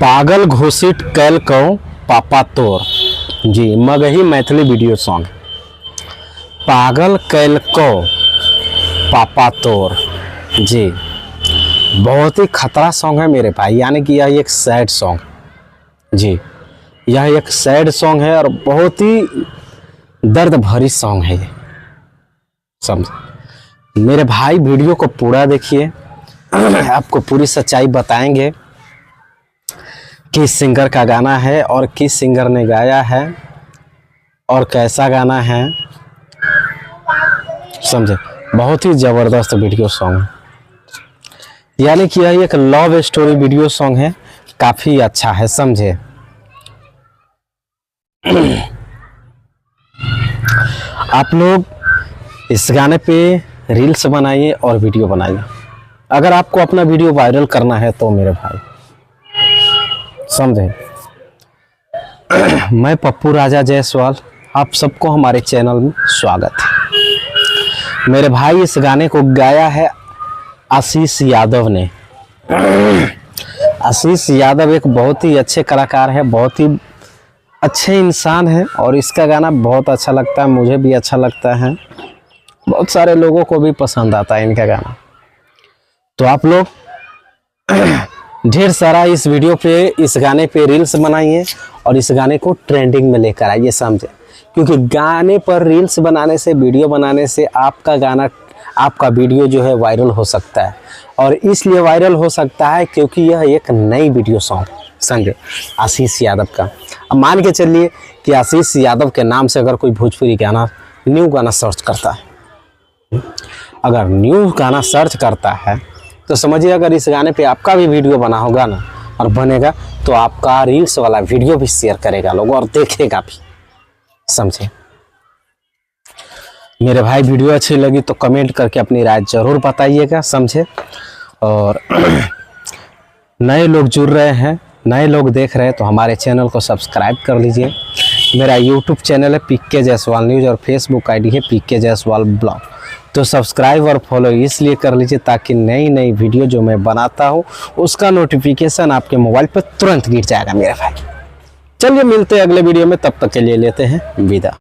पागल घोषित कैल कौ पापा तोर। जी मगही मैथिली वीडियो सॉन्ग। पागल कैल कौ पापा तोर। जी बहुत ही खतरा सॉन्ग है मेरे भाई, यानी कि यह एक सैड सॉन्ग। जी यह एक सैड सॉन्ग है और बहुत ही दर्द भरी सॉन्ग है ये, समझ मेरे भाई। वीडियो को पूरा देखिए, आपको पूरी सच्चाई बताएंगे किस सिंगर का गाना है और किस सिंगर ने गाया है और कैसा गाना है, समझे। बहुत ही ज़बरदस्त वीडियो सॉन्ग है, यानी कि यह एक लव स्टोरी वीडियो सॉन्ग है, काफ़ी अच्छा है, समझे। आप लोग इस गाने पे रील्स बनाइए और वीडियो बनाइए। अगर आपको अपना वीडियो वायरल करना है तो मेरे भाई, समझे। मैं पप्पू राजा जायसवाल, आप सबको हमारे चैनल में स्वागत है। मेरे भाई इस गाने को गाया है आशीष यादव ने। आशीष यादव एक बहुत ही अच्छे कलाकार है, बहुत ही अच्छे इंसान है और इसका गाना बहुत अच्छा लगता है, मुझे भी अच्छा लगता है, बहुत सारे लोगों को भी पसंद आता है इनका गाना। तो आप लोग ढेर सारा इस वीडियो पे, इस गाने पे रील्स बनाइए और इस गाने को ट्रेंडिंग में लेकर आइए, समझे। क्योंकि गाने पर रील्स बनाने से, वीडियो बनाने से आपका गाना, आपका वीडियो जो है वायरल हो सकता है। और इसलिए वायरल हो सकता है क्योंकि यह एक नई वीडियो सॉन्ग, समझे, आशीष यादव का। अब मान के चलिए कि आशीष यादव के नाम से अगर कोई भोजपुरी गाना, न्यू गाना सर्च करता है, अगर न्यू गाना सर्च करता है तो समझिए अगर इस गाने पे आपका भी वीडियो बना होगा ना और बनेगा तो आपका रील्स वाला वीडियो भी शेयर करेगा लोग और देखेगा भी, समझे। मेरे भाई वीडियो अच्छी लगी तो कमेंट करके अपनी राय जरूर बताइएगा, समझे। और नए लोग जुड़ रहे हैं, नए लोग देख रहे हैं तो हमारे चैनल को सब्सक्राइब कर लीजिए। मेरा यूट्यूब चैनल है पीके जायसवाल न्यूज़ और फेसबुक आईडी है पीके जायसवाल ब्लॉग। तो सब्सक्राइब और फॉलो इसलिए कर लीजिए ताकि नई नई वीडियो जो मैं बनाता हूँ उसका नोटिफिकेशन आपके मोबाइल पर तुरंत गिर जाएगा मेरे भाई। चलिए मिलते हैं अगले वीडियो में, तब तक के लिए लेते हैं विदा।